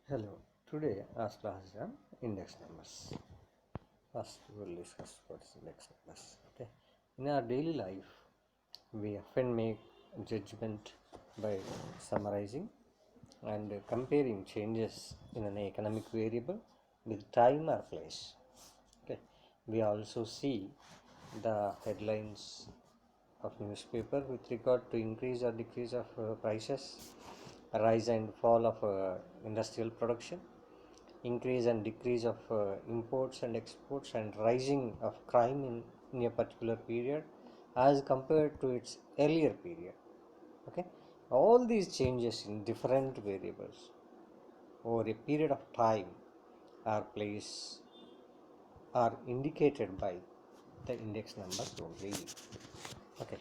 Hello, today our class is on index numbers. First, we will discuss what is index numbers. Okay, in our daily life, we often make judgment by summarizing and comparing changes in an economic variable with time or place. Okay, we also see the headlines of newspaper with regard to increase or decrease of prices, rise and fall of industrial production, increase and decrease of imports and exports, and rising of crime in a particular period as compared to its earlier period. Okay, all these changes in different variables over a period of time are place are indicated by the index numbers only. Okay,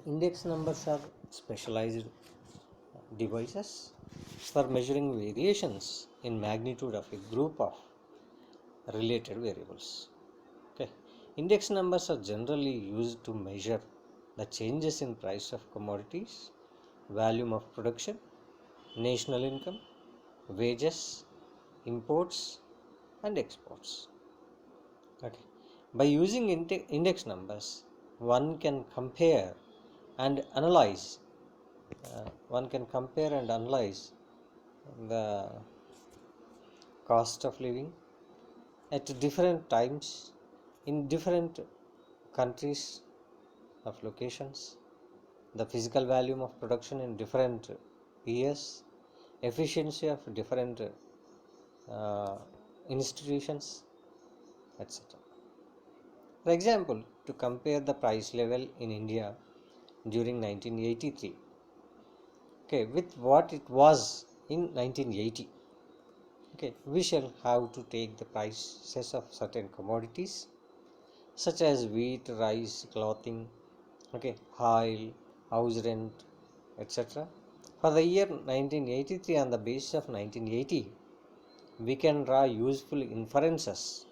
index numbers are specialized devices for measuring variations in magnitude of a group of related variables. Okay. Index numbers are generally used to measure the changes in price of commodities, volume of production, national income, wages, imports, and exports. Okay. By using index numbers, one can compare and analyze. The cost of living at different times in different countries of locations, the physical volume of production in different years, efficiency of different institutions, etc. For example, to compare the price level in India during 1983, okay, with what it was in 1980, okay, we shall have to take the prices of certain commodities such as wheat, rice, clothing, okay, oil, house rent, etc. For the year 1983, on the basis of 1980, we can draw useful inferences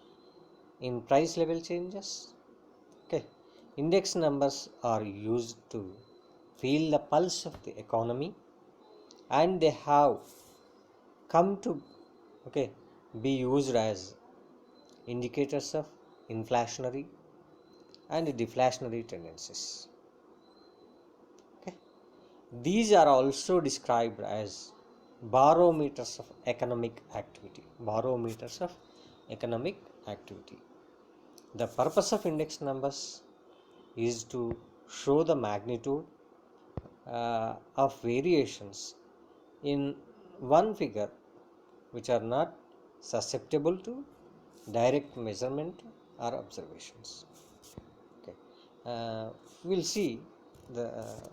in price level changes. Okay, index numbers are used to feel the pulse of the economy, and they have come to be used as indicators of inflationary and deflationary tendencies. Okay. These are also described as barometers of economic activity. Barometers of economic activity. The purpose of index numbers is to show the magnitude of variations in one figure which are not susceptible to direct measurement or observations. Okay. We'll see the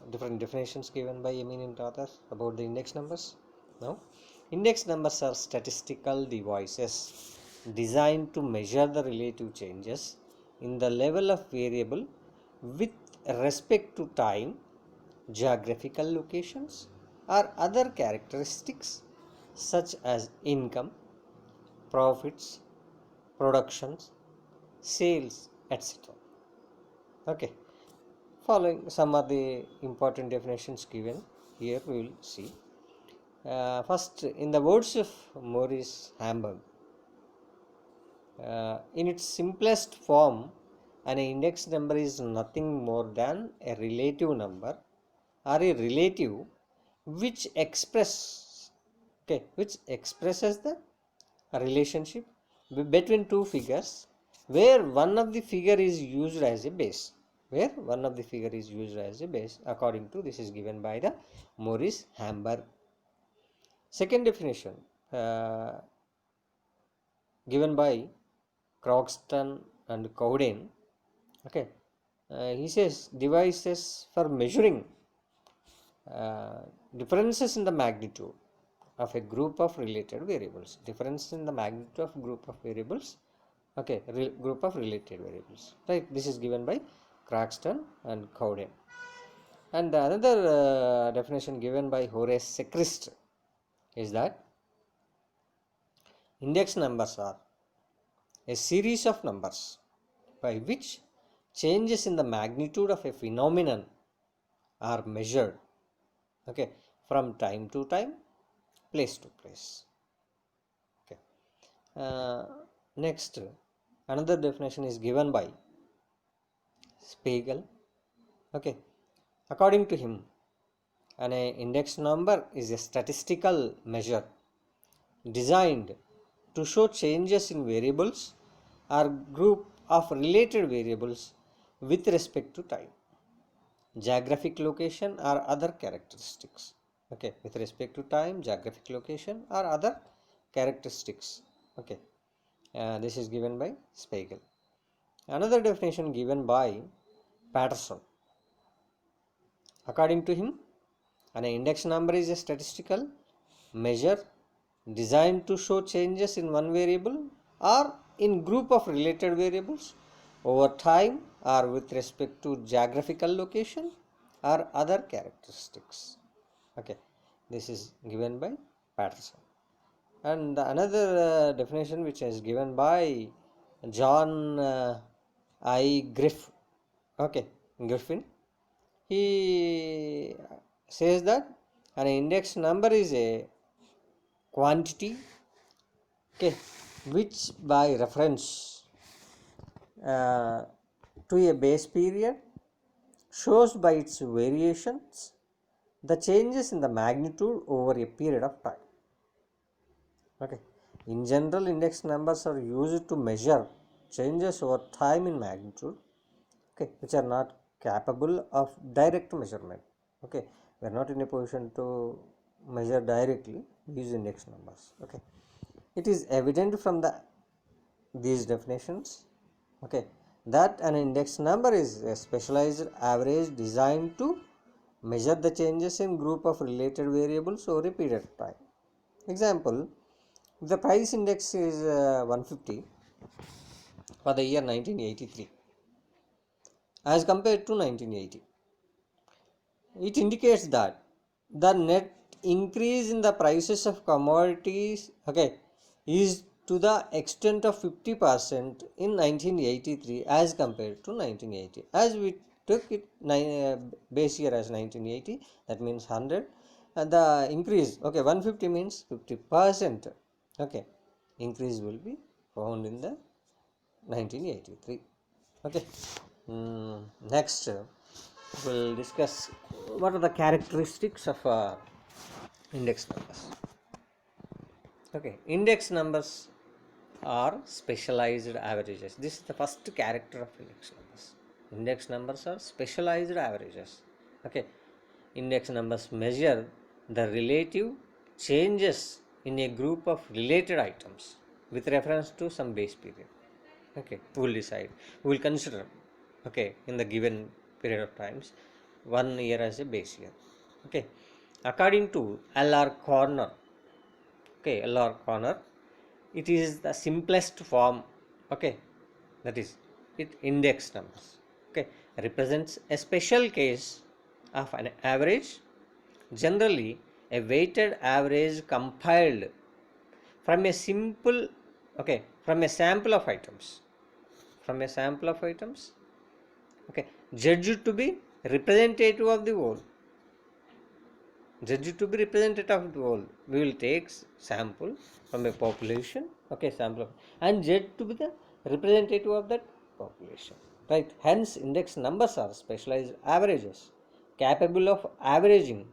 different definitions given by eminent authors about the index numbers. Now, index numbers are statistical devices designed to measure the relative changes in the level of variable with respect to time, geographical locations, or other characteristics such as income, profits, productions, sales, etc. Okay. Following some of the important definitions given here, we will see. First, in the words of Maurice Hamburg, in its simplest form, an index number is nothing more than a relative number or a relative which expresses the relationship between two figures where one of the figure is used as a base. According to this is given by the Maurice Hamburg. Second definition given by Croxton and Cowden. Okay, he says devices for measuring differences in the magnitude of a group of related variables. Difference in the magnitude of group of variables. Okay, group of related variables. Right. This is given by Croxton and Cowden. And the another definition given by Horace Secrist is that index numbers are a series of numbers by which changes in the magnitude of a phenomenon are measured, okay, from time to time, place to place. Okay. Next, another definition is given by Spiegel. Okay. According to him, an index number is a statistical measure designed to show changes in variables or group of related variables with respect to time, geographic location or other characteristics. Okay, with respect to time, geographic location or other characteristics. Okay, this is given by Spiegel. Another definition given by Patterson. According to him, an index number is a statistical measure designed to show changes in one variable or in group of related variables over time or with respect to geographical location or other characteristics. Okay, this is given by Patterson. And another definition which is given by John I. Griffin. He says that an index number is a quantity, okay, which by reference uh, to a base period shows by its variations the changes in the magnitude over a period of time. Okay, in general, index numbers are used to measure changes over time in magnitude, okay, which are not capable of direct measurement. Okay, we are not in a position to measure directly, use index numbers. Okay, it is evident from these definitions, okay, that an index number is a specialized average designed to measure the changes in group of related variables over a period of time. Example, the price index is 150 for the year 1983 as compared to 1980. It indicates that the net increase in the prices of commodities, okay, is to the extent of 50% in 1983 as compared to 1980. As we took it base year as 1980, that means 100, and the increase, okay, 150 means 50%, okay, increase will be found in the 1983. Okay. Next, we'll discuss what are the characteristics of index numbers. Okay, index numbers are specialized averages. This is the first character of index numbers. Index numbers are specialized averages. Okay, index numbers measure the relative changes in a group of related items with reference to some base period. Okay, we will decide, we will consider, okay, in the given period of times, 1 year as a base year. Okay, according to L.R. Corner, okay, L.R. Corner, it is the simplest form, okay, that is, it index numbers, okay, represents a special case of an average, generally a weighted average compiled from a simple, okay, from a sample of items, okay, judged to be representative of the whole. We will take sample from a population, okay, sample and judge to be the representative of that population, right? Hence, index numbers are specialized averages capable of averaging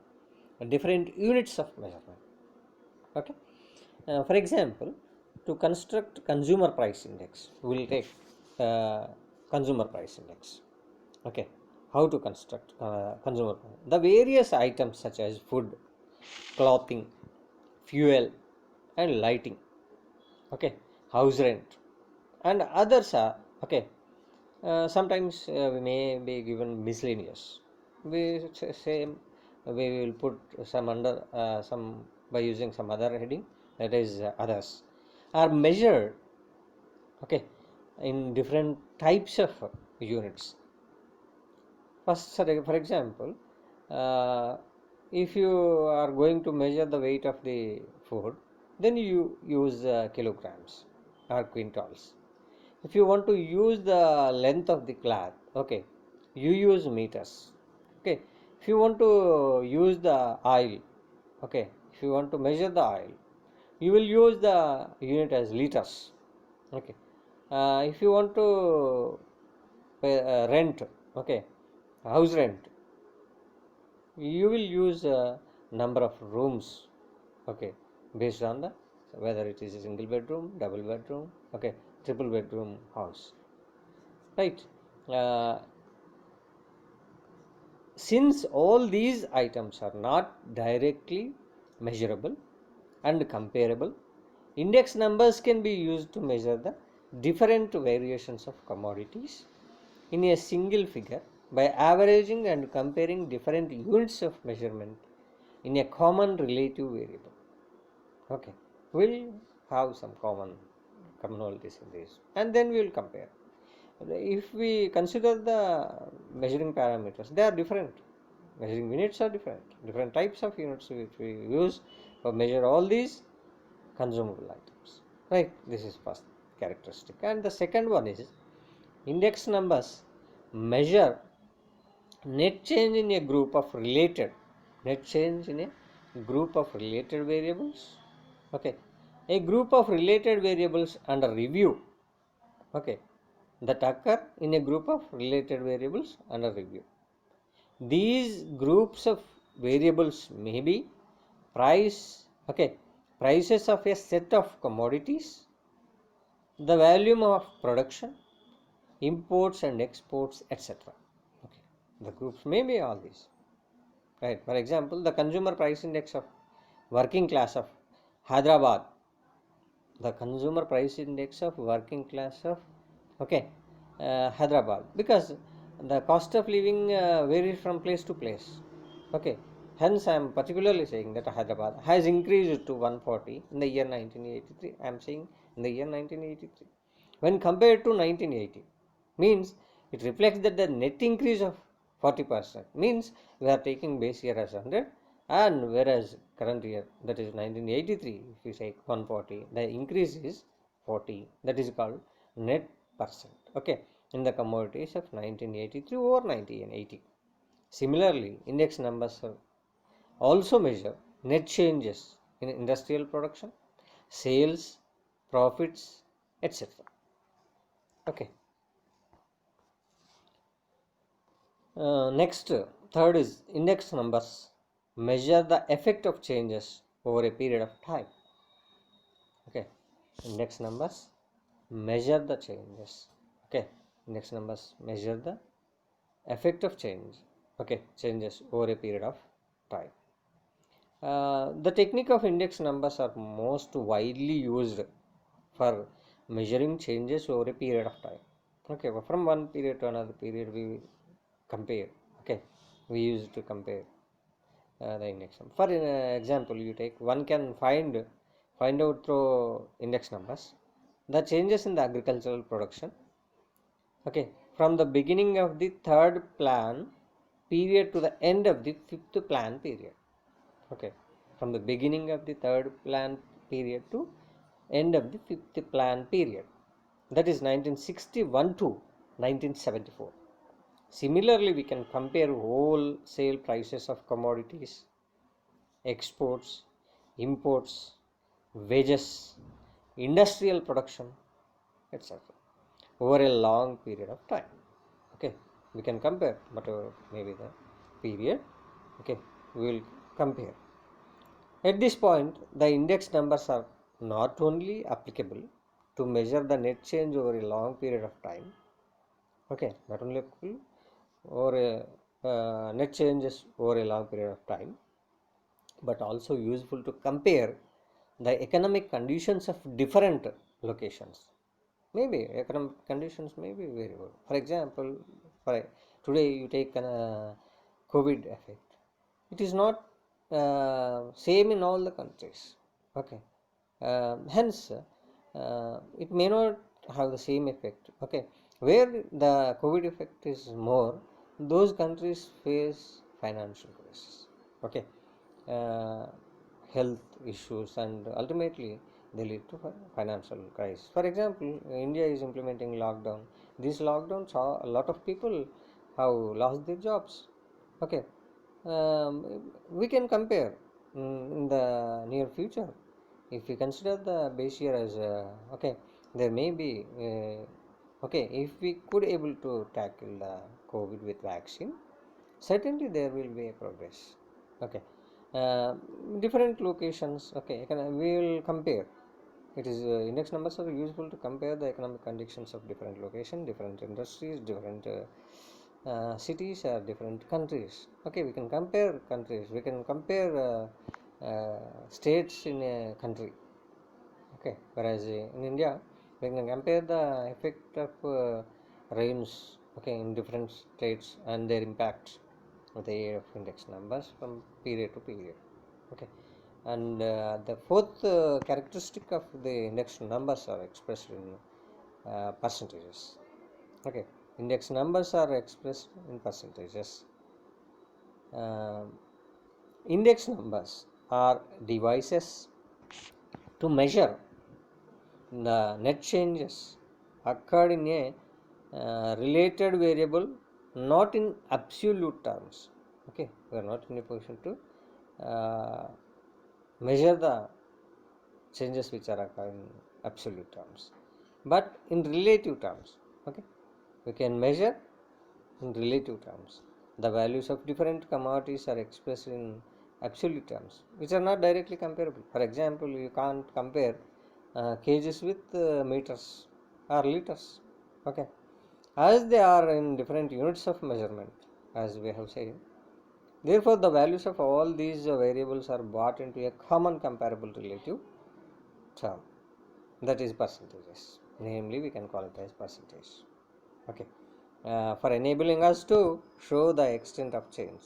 different units of measurement. Okay, for example, to construct consumer price index, we will take consumer price index. Okay, how to construct consumer price? The various items such as food, clothing, fuel, and lighting. Okay, house rent, and others are okay. Sometimes we may be given miscellaneous. We say we will put some under some by using some other heading, that is others, are measured, okay, in different types of units. First, for example, if you are going to measure the weight of the food, then you use kilograms or quintals. If you want to use the length of the cloth, okay, you use meters. Okay, if you want to use the oil, okay, if if you want to measure the oil, you will use the unit as liters. Okay. If you want to pay, rent, okay, house rent, you will use a number of rooms, okay, based on the whether it is a single bedroom, double bedroom, okay, triple bedroom house, right? Uh, since all these items are not directly measurable and comparable, index numbers can be used to measure the different variations of commodities in a single figure by averaging and comparing different units of measurement in a common relative variable. Okay, we'll have some commonalities in this, and then we will compare. If we consider the measuring parameters, they are different. Measuring units are different. Different types of units which we use for measure all these consumable items. Right? This is first characteristic. And the second one is index numbers measure net change in a group of related variables. Okay, a group of related variables under review. Okay, that occur in a group of related variables under review. These groups of variables may be price, okay, prices of a set of commodities, the volume of production, imports and exports, etc. Okay, the groups may be all these. Right. For example, the consumer price index of working class of Hyderabad, the consumer price index of working class of, okay, Hyderabad, because the cost of living varies from place to place. Okay, hence I am particularly saying that Hyderabad has increased to 140 in the year 1983. I am saying in the year 1983 when compared to 1980, means it reflects that the net increase of 40% means we are taking base year as 100, and whereas current year, that is 1983, if you say 140, the increase is 40, that is called net percent, okay, in the commodities of 1983 over 1980. Similarly, index numbers also measure net changes in industrial production, sales, profits, etc. Okay. Next, third is index numbers measure the effect of changes over a period of time. Okay, index numbers measure the changes. Okay, index numbers measure the effect of change. Okay, changes over a period of time. The technique of index numbers are most widely used for measuring changes over a period of time. Okay, from one period to another period we compare. Okay, we use to compare the index number. For example, you take one can find out through index numbers the changes in the agricultural production. Okay, from the beginning of the third plan period to the end of the fifth plan period. Okay, from the beginning of the third plan period to end of the fifth plan period, that is 1961 to 1974. Similarly, we can compare wholesale prices of commodities, exports, imports, wages, industrial production, etc. over a long period of time. Okay, we can compare whatever maybe the period. Okay, we will compare. At this point, the index numbers are not only applicable to measure the net change over a long period of time. Okay, not only applicable over a net changes over a long period of time, but also useful to compare the economic conditions of different locations. Maybe economic conditions may be very good. For example, for today you take COVID effect. It is not same in all the countries. Okay, hence it may not have the same effect. Okay, where the COVID effect is more, those countries face financial crisis. Okay, uh, health issues, and ultimately they lead to financial crisis. For example, India is implementing lockdown. This lockdown saw a lot of people have lost their jobs. Okay, we can compare. in the near future. If we consider the base year as okay, there may be okay, if we could able to tackle the COVID with vaccine, certainly there will be a progress. Okay, uh, different locations. Okay, we will compare. It is index numbers are useful to compare the economic conditions of different locations, different industries, different cities or different countries. Okay, we can compare countries. We can compare states in a country. Okay, whereas in India, we can compare the effect of rains. Okay, in different states and their impact of the aid of index numbers from period to period. Okay, and the fourth characteristic of the index numbers are expressed in percentages. Okay, index numbers are expressed in percentages. uh, Index numbers are devices to measure the net changes occurred in a related variable, not in absolute terms. Okay, we are not in a position to measure the changes which are occurring in absolute terms, but in relative terms. Okay, we can measure in relative terms. The values of different commodities are expressed in absolute terms, which are not directly comparable. For example, you can't compare kgs with meters or liters. Okay, as they are in different units of measurement, as we have said. Therefore, the values of all these variables are brought into a common comparable relative term, that is percentages. Namely, we can call it as percentage. Okay, for enabling us to show the extent of change,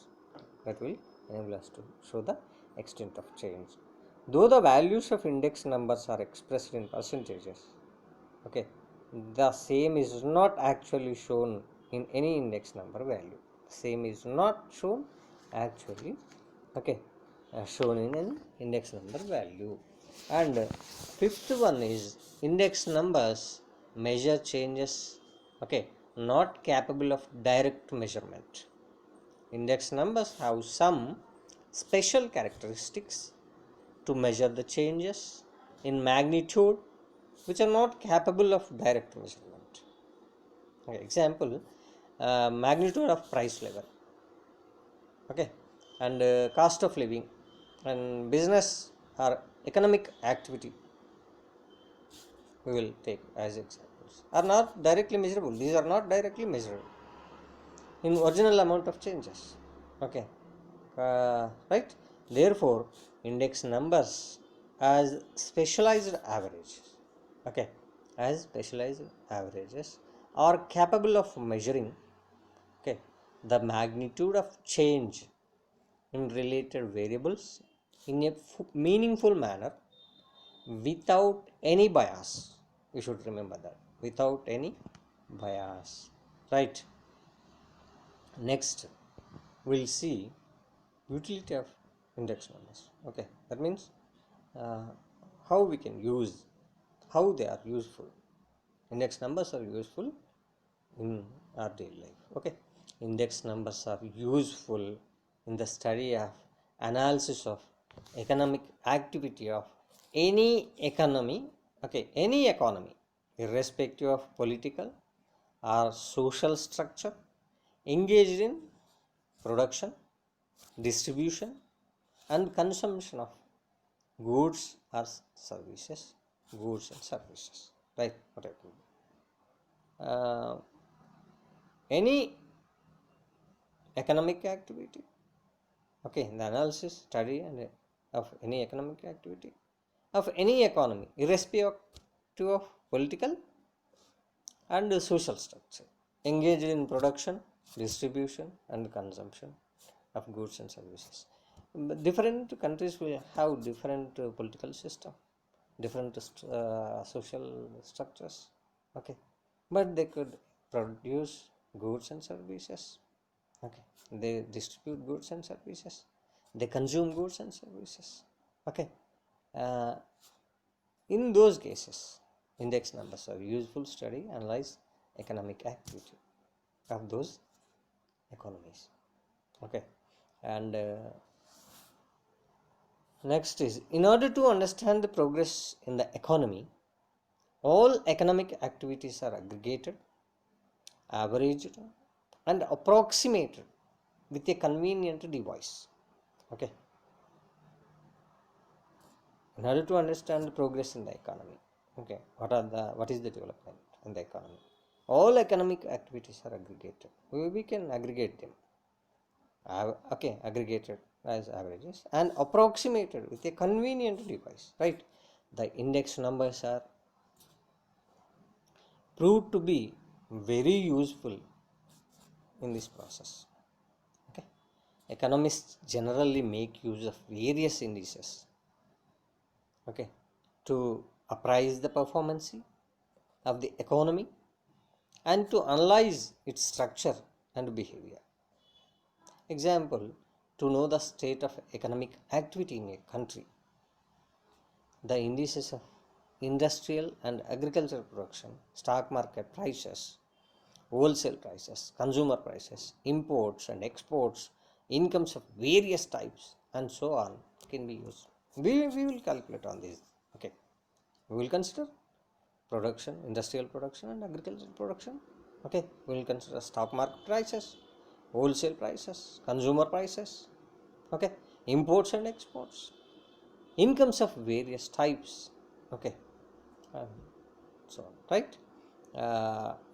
that will enable us to show the extent of change. Though the values of index numbers are expressed in percentages, okay, the same is not actually shown in any index number value. Same is not shown actually, okay, shown in an index number value. And fifth one is index numbers measure changes, okay, not capable of direct measurement. Index numbers have some special characteristics to measure the changes in magnitude which are not capable of direct measurement. Okay, example, magnitude of price level, okay, and cost of living and business or economic activity, we will take as examples, are not directly measurable. These are not directly measurable in original amount of changes. Okay, right. Therefore, index numbers as specialized averages, okay, as specialized averages are capable of measuring, okay, the magnitude of change in related variables in a meaningful manner without any bias. You should remember that, without any bias, right. Next, we'll see utility of index numbers. Okay, that means uh, how we can use, how they are useful. Index numbers are useful in our daily life. Okay, index numbers are useful in the study of analysis of economic activity of any economy. Okay, any economy, irrespective of political or social structure, engaged in production, distribution, and consumption of goods or services, goods and services, right. uh, any economic activity, okay, the analysis study and of any economic activity of any economy, irrespective of political and social structure, engaged in production, distribution, and consumption of goods and services. But different countries will have different political system, different social structures. Okay, but they could produce goods and services. Okay, they distribute goods and services. They consume goods and services. Okay, uh, in those cases, index numbers are useful to study, analyze economic activity of those economies. Okay, and Next is, in order to understand the progress in the economy, all economic activities are aggregated, averaged, and approximated with a convenient device. Okay, in order to understand the progress in the economy, okay, what is the development in the economy, all economic activities are aggregated. We can aggregate them, okay, aggregated as averages and approximated with a convenient device, right? The index numbers are proved to be very useful in this process. Okay, economists generally make use of various indices, okay, to appraise the performance of the economy and to analyze its structure and behavior. Example, to know the state of economic activity in a country, the indices of industrial and agricultural production, stock market prices, wholesale prices, consumer prices, imports and exports, incomes of various types, and so on can be used. We will calculate on this. Okay, we will consider production, industrial production, and agricultural production. Okay, we will consider stock market prices, wholesale prices, consumer prices. Okay, imports and exports, incomes of various types. Okay, um, so right,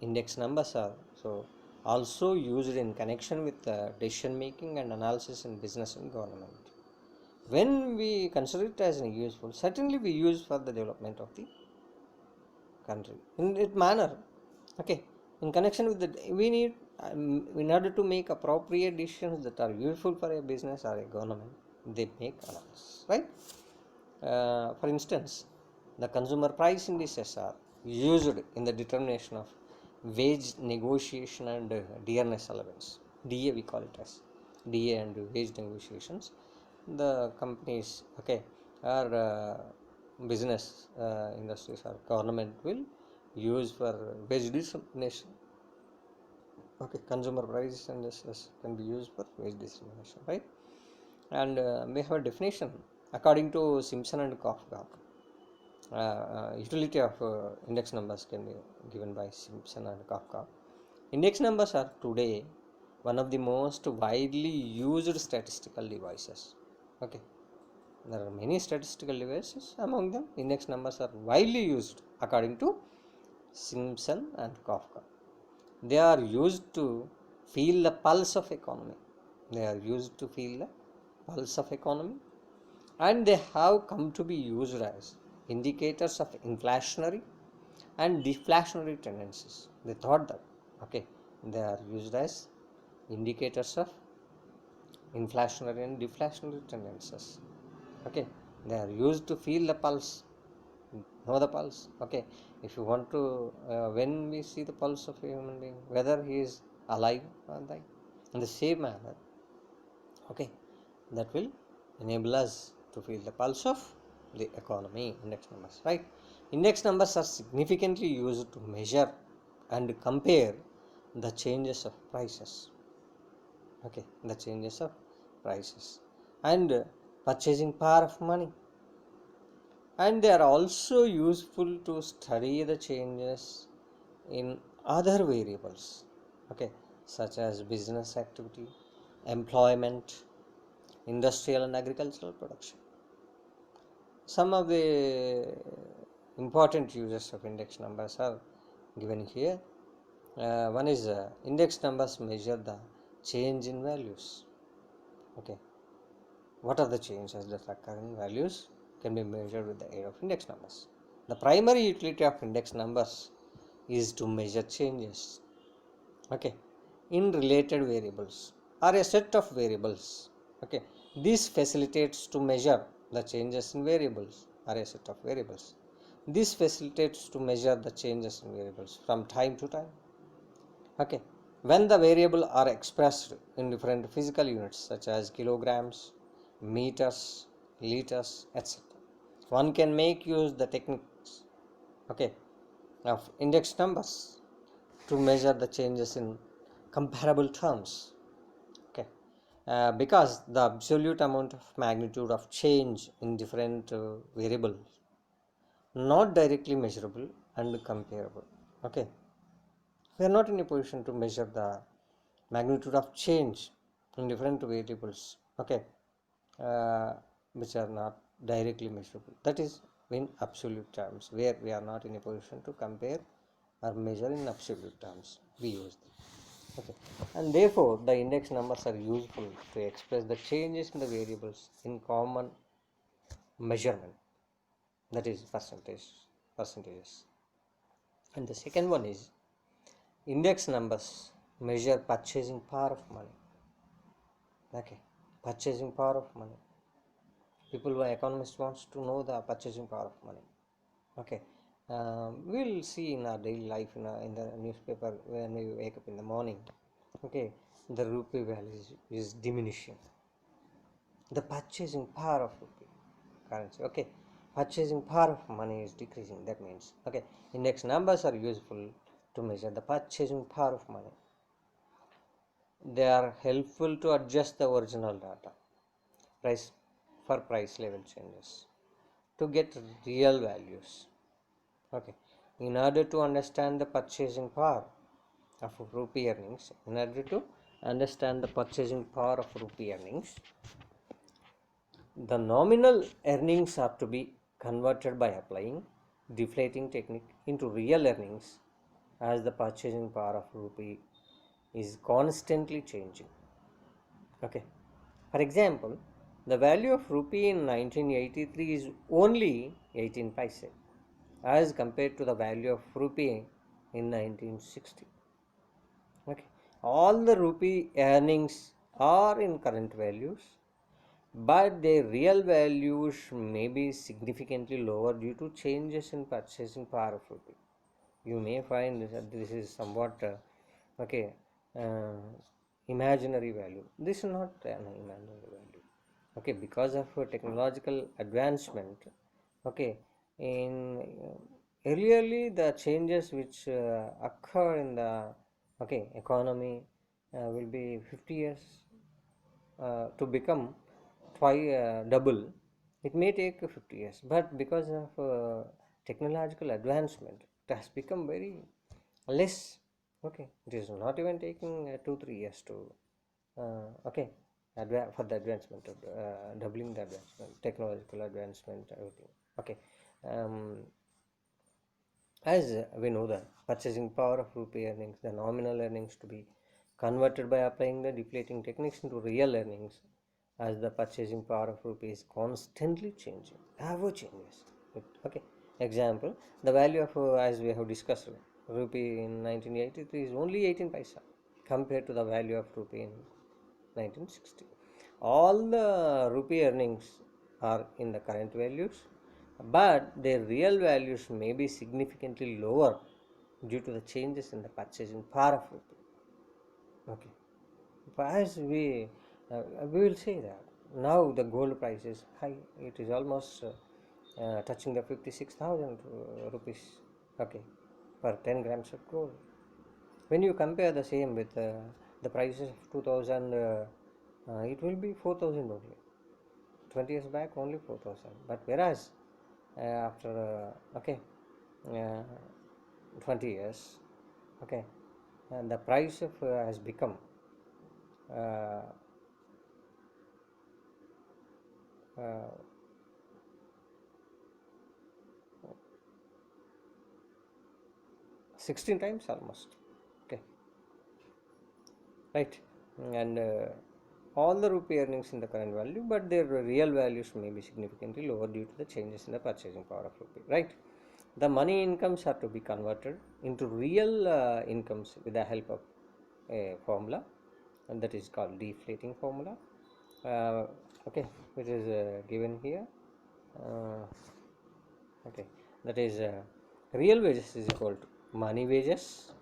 index numbers are so also used in connection with decision making and analysis in business and government. When we consider it as useful, certainly we use for the development of the country in that manner. Okay, in connection with the, we need, in order to make appropriate decisions that are useful for a business or a government, they make analysis, right? For instance, the consumer price indices are used in the determination of wage negotiation and dearness allowance. DA we call it as DA and wage negotiations. The companies, okay, or business industries or government will use for wage determination. Okay, consumer price indices can be used for wage determination, right? And we have a definition according to Simpson and Kafka. Utility of index numbers can be given by Simpson and Kafka. Index numbers are today one of the most widely used statistical devices. Okay, there are many statistical devices. Among them, index numbers are widely used according to Simpson and Kafka. They are used to feel the pulse of economy. They are used to feel the pulse of economy, and they have come to be used as indicators of inflationary and deflationary tendencies. They thought that, okay, they are used as indicators of inflationary and deflationary tendencies. Okay, they are used to feel the pulse, know the pulse. Okay, if you want to, when we see the pulse of a human being, whether he is alive or dying, in the same manner, okay, that will enable us to feel the pulse of the economy. Index numbers, right? Index numbers are significantly used to measure and compare the changes of prices. Okay, the changes of prices and purchasing power of money, and they are also useful to study the changes in other variables, okay, such as business activity, employment, industrial and agricultural production. Some of the important uses of index numbers are given here. One is index numbers measure the change in values. Okay, what are the changes that occur in values can be measured with the aid of index numbers. The primary utility of index numbers is to measure changes, okay, in related variables or a set of variables. Okay, this facilitates to measure the changes in variables or a set of variables. This facilitates to measure the changes in variables from time to time. Okay, when the variable are expressed in different physical units such as kilograms, meters, liters, etc., one can make use the techniques, okay, of index numbers to measure the changes in comparable terms. Okay, because the absolute amount of magnitude of change in different variables not directly measurable and comparable. Okay, we are not in a position to measure the magnitude of change in different variables. Okay, uh, which are not directly measurable. That is in absolute terms, where we are not in a position to compare or measure in absolute terms. We use them. Okay, and therefore the index numbers are useful to express the changes in the variables in common measurement. That is percentages. And the second one is index numbers measure purchasing power of money. Okay, purchasing power of money. People who are economists wants to know the purchasing power of money. Okay, we'll see in our daily life in the newspaper when we wake up in the morning. Okay, the rupee value is diminishing. The purchasing power of rupee currency. Okay, purchasing power of money is decreasing. That means, okay, index numbers are useful to measure the purchasing power of money. They are helpful to adjust the original data price for price level changes to get real values. Okay, in order to understand the purchasing power of rupee earnings, the nominal earnings are to be converted by applying deflating technique into real earnings, as the purchasing power of rupee is constantly changing. Okay, for example, the value of rupee in 1983 is only 18 paise as compared to the value of rupee in 1960. Okay, all the rupee earnings are in current values, but their real values may be significantly lower due to changes in purchasing power of rupee. You may find that this is somewhat okay, uh, imaginary value. This is not an imaginary value. Okay, because of technological advancement. Okay, in earlierly the changes which occur in the okay economy will be 50 years to become twice double. It may take 50 years, but because of technological advancement it has become very less. Okay, it is not even taking 2-3 years to okay for the advancement of doubling the advancement, technological advancement, everything. Okay, um, as we know the purchasing power of rupee earnings, the nominal earnings to be converted by applying the deflating techniques into real earnings, as the purchasing power of rupee is constantly changing, ever changes. Okay, example, the value of as we have discussed, rupee in 1983 is only 18 paisa compared to the value of rupee in 1960. All the rupee earnings are in the current values, but their real values may be significantly lower due to the changes in the purchasing power of rupee. Okay, but as we will say that now the gold price is high. It is almost touching the 56,000 rupees. Okay, per 10 grams of gold. When you compare the same with the prices of 2000, it will be 4,000 only. 20 years back only 4,000. But whereas after okay, uh, 20 years, okay, and the price of has become uh, uh, 16 times almost. Okay, right, and all the rupee earnings in the current value, but their real values may be significantly lower due to the changes in the purchasing power of rupee. Right, the money incomes are to be converted into real incomes with the help of a formula, and that is called deflating formula. uh, okay, which is given here. uh, okay, that is real wages is equal to money wages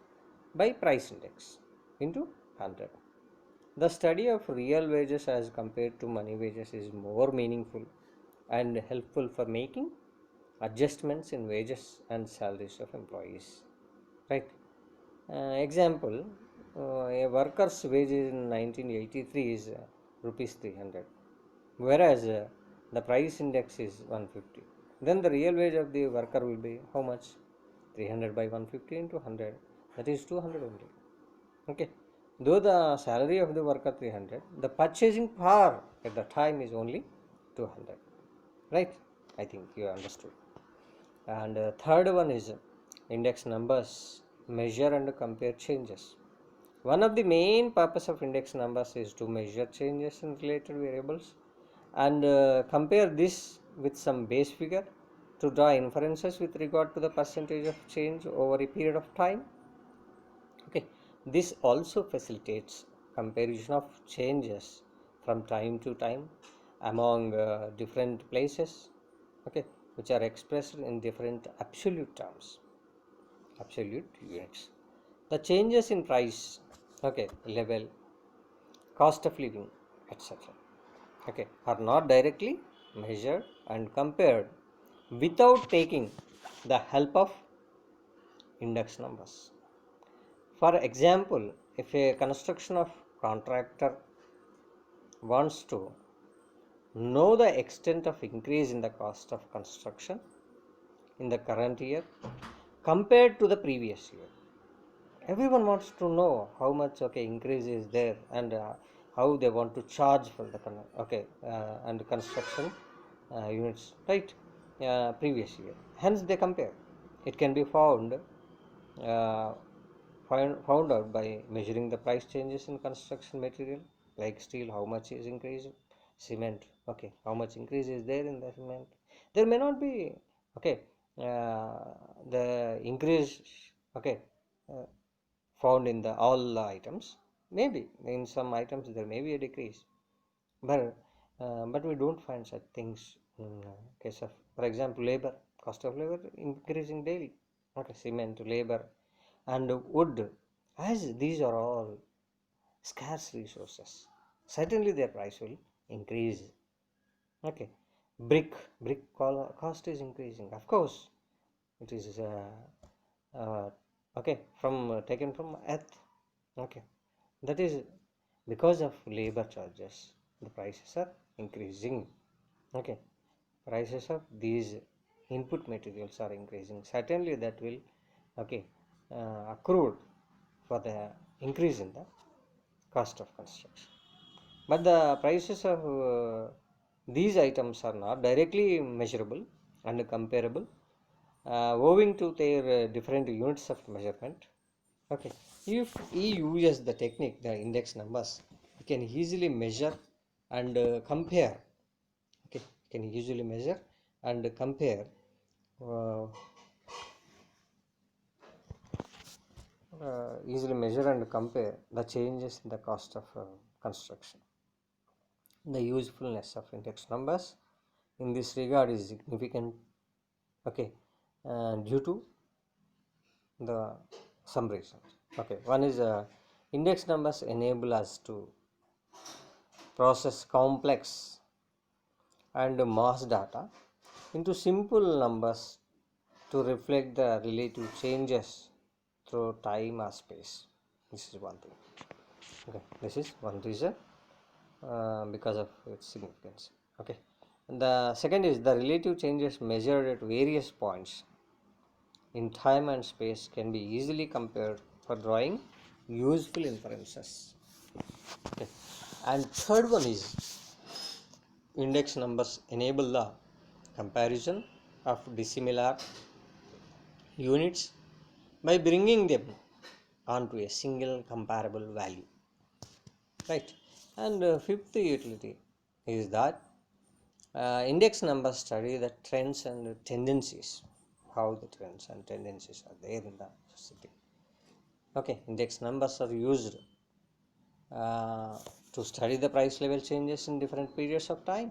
by price index into 100. The study of real wages as compared to money wages is more meaningful and helpful for making adjustments in wages and salaries of employees. Right, example, a worker's wage in 1983 is rupees 300, whereas the price index is 150. Then the real wage of the worker will be how much? 300 by 150 into 100, that is 200 only. Okay, though the salary of the worker 300, the purchasing power at the time is only 200, right? I think you understood. And third one is index numbers measure and compare changes. One of the main purpose of index numbers is to measure changes in related variables and compare this with some base figure to draw inferences with regard to the percentage of change over a period of time. Okay, this also facilitates comparison of changes from time to time among different places, okay, which are expressed in different absolute terms, absolute units. The changes in price, okay, level, cost of living, etc., okay, are not directly measured and compared without taking the help of index numbers. For example, if a construction of contractor wants to know the extent of increase in the cost of construction in the current year compared to the previous year, everyone wants to know how much, okay, increase is there, and how they want to charge for the okay, and construction units, right? Previous year, hence they compare. It can be uh, found out by measuring the price changes in construction material like steel, how much is increasing, cement, okay, how much increase is there in the cement. There may not be, okay, the increase, okay, uh, found in the all the items. Maybe in some items there may be a decrease, but we don't find such things in case of, for example, labor. Cost of labor increasing daily. Okay, cement, labor, and wood, as these are all scarce resources, certainly their price will increase. Okay, brick cost is increasing. Of course, it is uh, okay, from taken from earth. Okay, that is because of labor charges. The prices are increasing. Okay, prices of these input materials are increasing. Certainly, that will, okay, accrued for the increase in the cost of construction. But the prices of these items are not directly measurable and comparable, owing to their different units of measurement. Okay, if he uses the technique, the index numbers, he can easily measure and compare. Okay, can easily measure and compare uh, easily measure and compare the changes in the cost of construction. The usefulness of index numbers in this regard is significant, okay, due to the some reasons. Okay, one is index numbers enable us to process complex and mass data into simple numbers to reflect the relative changes through time or space. This is one thing. Okay, this is one reason, because of its significance. Okay, and the second is the relative changes measured at various points in time and space can be easily compared for drawing useful inferences. Okay, and third one is index numbers enable the comparison of dissimilar units by bringing them onto a single comparable value, right? And fifth utility is that index numbers study the trends and tendencies, how the trends and tendencies are there in the society. Okay, index numbers are used uh, to study the price level changes in different periods of time.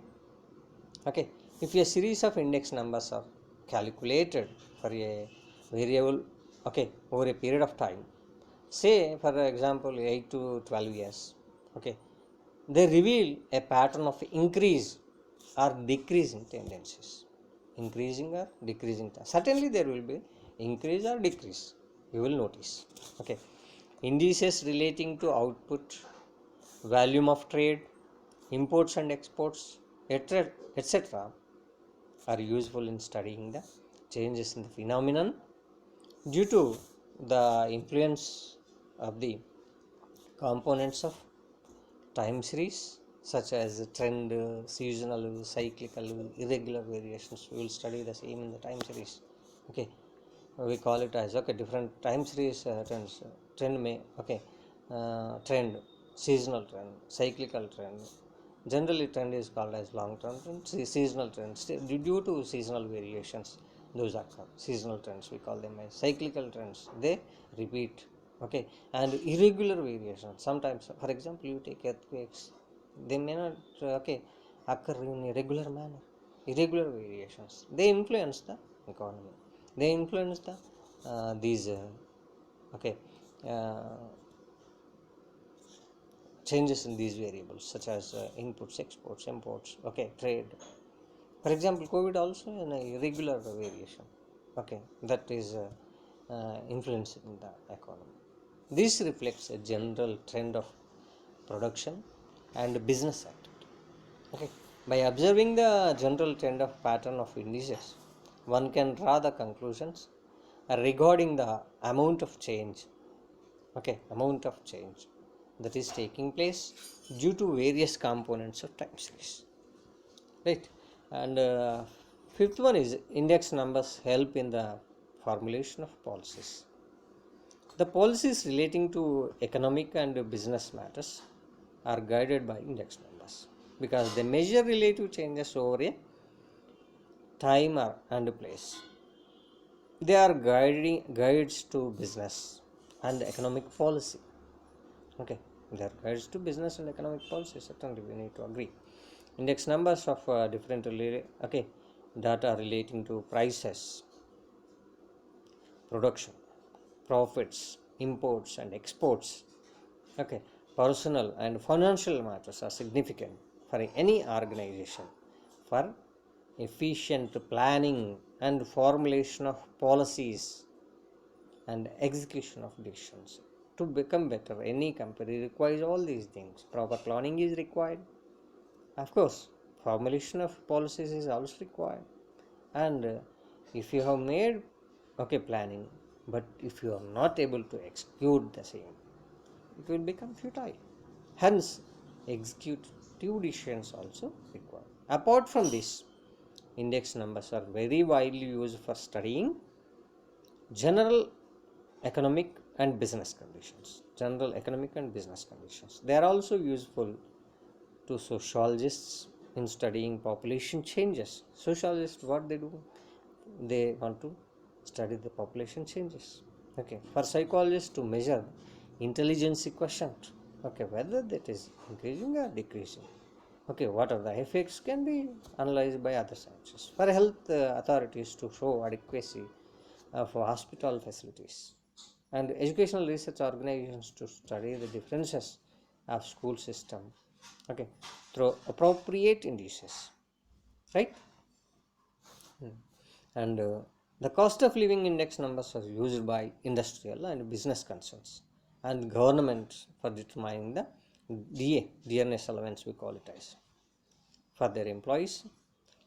Okay, if a series of index numbers are calculated for a variable, okay, over a period of time, say for example 8 to 12 years, okay, they reveal a pattern of increase or decreasing tendencies, increasing or decreasing. Certainly there will be increase or decrease, you will notice. Okay, indices relating to output, volume of trade, imports and exports, etc., are useful in studying the changes in the phenomenon due to the influence of the components of time series such as trend, seasonal, cyclical, irregular variations. We will study the same in the time series. Okay, we call it as different time series trends. Trend may trend, seasonal trend, cyclical trend. Generally, trend is called as long term trend. Seasonal trends due to seasonal variations, those are called seasonal trends. We call them as cyclical trends. They repeat. Okay, and irregular variations. Sometimes, for example, you take earthquakes. They may not occur in a regular manner. Irregular variations. They influence the economy. They influence the these okay uh, changes in these variables such as inputs, exports, imports, trade. For example, COVID also an irregular variation, that is influencing the economy. This reflects a general trend of production and business activity. Okay, by observing the general trend of pattern of indices, one can draw the conclusions regarding the amount of change that is taking place due to various components of time series, right? And fifth one is index numbers help in the formulation of policies. The policies relating to economic and business matters are guided by index numbers because they measure relative changes over a time and place. They are guides to business and economic policy. Okay, they are guides to business and economic policy. Certainly, we need to agree. Index numbers of different data relating to prices, production, profits, imports, and exports. Okay, personal and financial matters are significant for any organization for efficient planning and formulation of policies and execution of decisions. To become better, any company requires all these things. Proper planning is required. Of course, formulation of policies is also required. And if you have made planning, but if you are not able to execute the same, it will become futile. Hence, executive decisions also required. Apart from this, index numbers are very widely used for studying general economic and business conditions. They are also useful to sociologists in studying population changes. Sociologists, what they do, they want to study the population changes. Okay, for psychologists to measure intelligence quotient. Okay, whether that is increasing or decreasing. Okay, what are the effects can be analyzed by other sciences. For health authorities to show adequacy of hospital facilities, and educational research organizations to study the differences of school system, through appropriate indices, right? And the cost of living index numbers are used by industrial and business concerns and government for determining the dearness allowance, we call it as, for their employees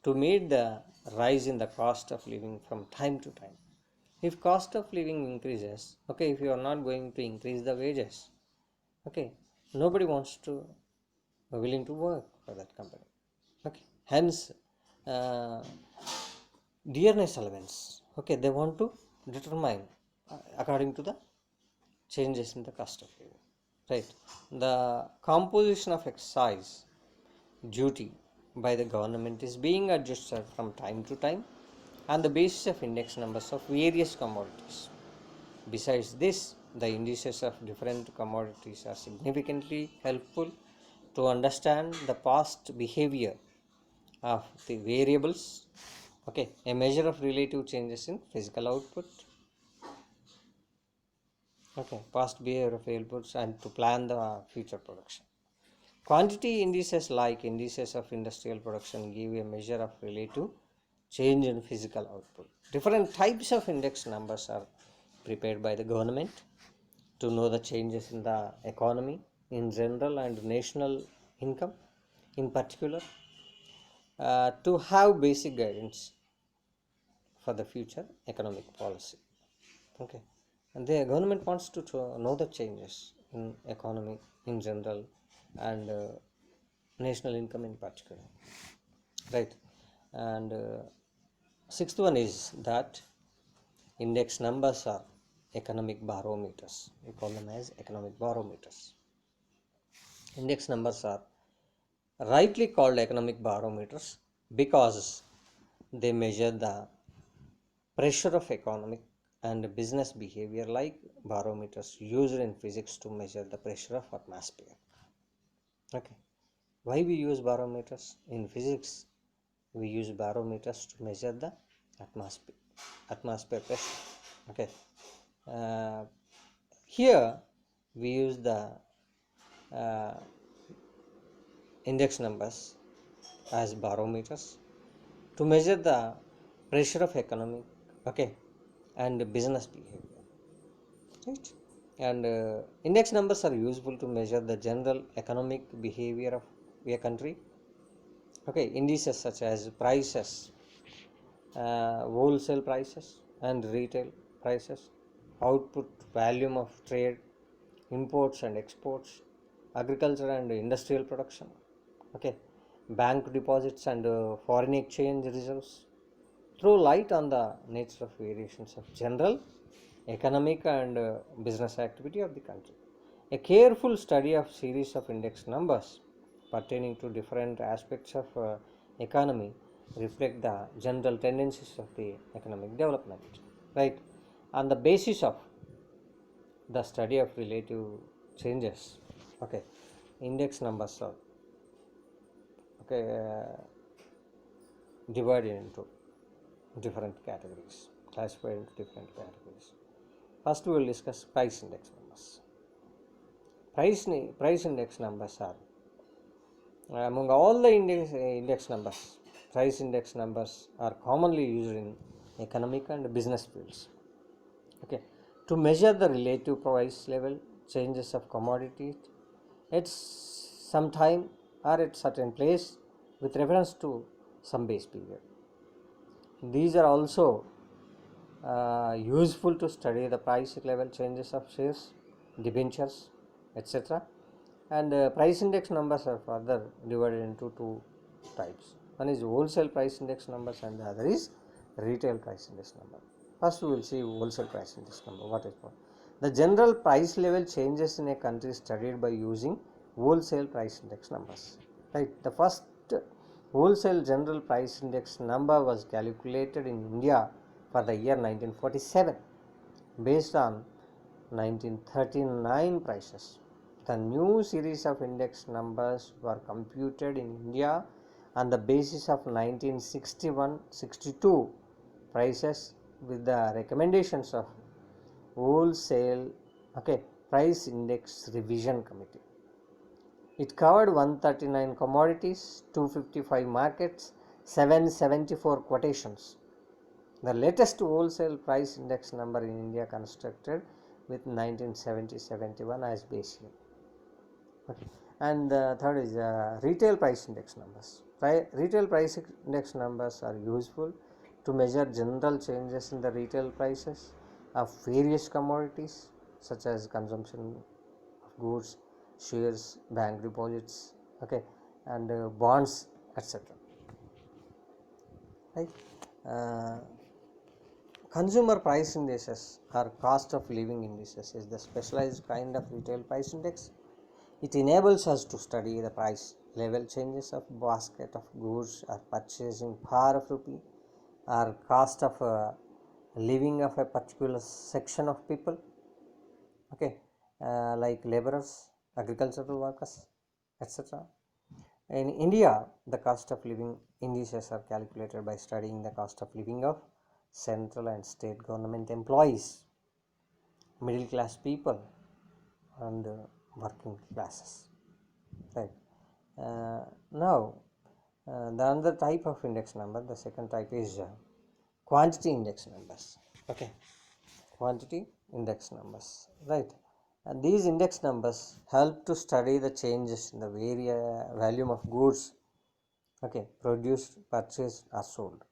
to meet the rise in the cost of living from time to time. If cost of living increases, if you are not going to increase the wages, nobody wants to willing to work for that company. Hence uh, dearness allowance, they want to determine according to the changes in the cost of living, right? The composition of excise duty by the government is being adjusted from time to time on the basis of index numbers of various commodities. Besides this, the indices of different commodities are significantly helpful to understand the past behavior of the variables, a measure of relative changes in physical output, past behavior of outputs, and to plan the future production. Quantity indices like indices of industrial production give a measure of relative change in physical output. Different types of index numbers are prepared by the government to know the changes in the economy in general and national income, in particular to have basic guidance for the future economic policy. Okay, and the government wants to know the changes in economy in general and national income in particular, right? And sixth one is that index numbers are economic barometers. We call them as economic barometers. Index numbers are rightly called economic barometers because they measure the pressure of economic and business behavior like barometers used in physics to measure the pressure of atmosphere. Okay, why we use barometers in physics? We use barometers to measure the atmosphere pressure. Okay, uh, here we use the uh, index numbers as barometers to measure the pressure of economic, okay, and business behavior, right? And index numbers are useful to measure the general economic behavior of a country. Okay, indices such as prices, wholesale prices and retail prices, output, volume of trade, imports and exports, agriculture and industrial production, okay, bank deposits and foreign exchange reserves, throw light on the nature of variations of general economic and business activity of the country. A careful study of series of index numbers pertaining to different aspects of economy reflect the general tendencies of the economic development, right? On the basis of the study of relative changes, okay, index numbers are okay divided into different categories, classified into different categories. First, we will discuss price index numbers. Price index numbers are among all the index numbers. Price index numbers are commonly used in economic and business fields. Okay, to measure the relative price level changes of commodities at some time or at certain place with reference to some base period. These are also useful to study the price level changes of shares, debentures, etc. And price index numbers are further divided into two types. One is wholesale price index numbers and the other is retail price index number. First we will see wholesale price index number. What is what? The general price level changes in a country studied by using wholesale price index numbers. Right. The first wholesale general price index number was calculated in India for the year 1947 based on 1939 prices. The new series of index numbers were computed in India on the basis of 1961-62 prices with the recommendations of wholesale price index revision committee. It covered 139 commodities, 255 markets, 774 quotations. The latest wholesale price index number in India constructed with 1970-71 as base year. Okay. And the third is retail price index numbers. Retail price index numbers are useful to measure general changes in the retail prices of various commodities such as consumption of goods, shares, bank deposits, okay, and bonds, etc. Right. Uh, Consumer price indices or cost of living indices is the specialized kind of retail price index. It enables us to study the price level changes of basket of goods or purchasing power of rupee or cost of living of a particular section of people, okay, like laborers, agricultural workers, etc. In India, the cost of living indices are calculated by studying the cost of living of central and state government employees, middle class people, and working classes. Right. Now, the another type of index number, the second type is quantity index numbers. Okay, quantity index numbers. Right. And these index numbers help to study the changes in the volume of goods, okay, produced, purchased or sold,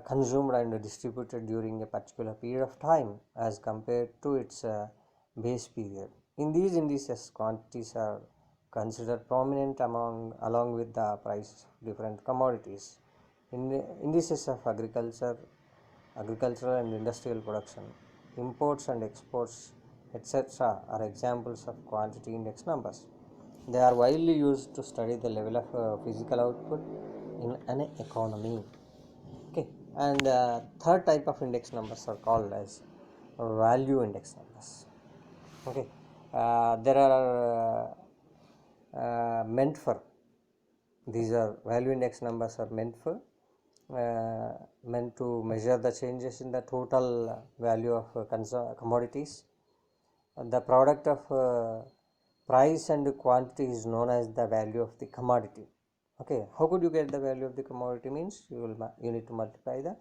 consumed and distributed during a particular period of time as compared to its base period. In these indices, quantities are considered prominent along with the price of different commodities. In the indices of agricultural and industrial production, imports and exports, etc., are examples of quantity index numbers. They are widely used to study the level of physical output in an economy. Okay, and third type of index numbers are called as value index numbers. Okay, there are meant for, these are value index numbers are meant for meant to measure the changes in the total value of commodities. The product of price and quantity is known as the value of the commodity. Okay, how could you get the value of the commodity? Means you need to multiply the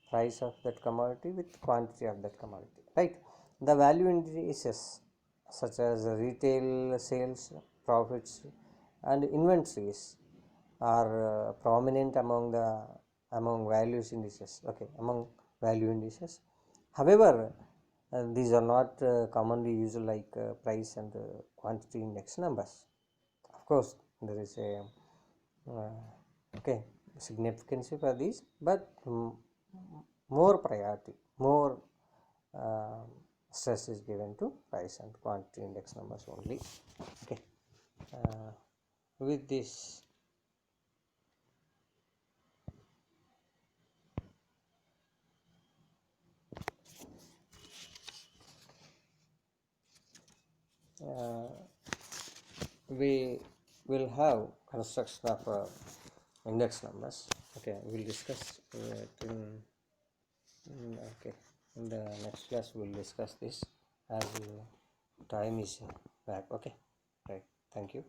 price of that commodity with quantity of that commodity, right? The value indices such as retail sales, profits and inventories are prominent among values indices, okay, among value indices. However, these are not commonly used like price and quantity index numbers. Of course, there is a okay significance for these, but more priority, more uh, stress is given to price and quantity index numbers only. Okay, with this uh, we will have construction of index numbers. Okay, we'll discuss it okay, in the next class we'll discuss this as time is back. Okay, right, thank you.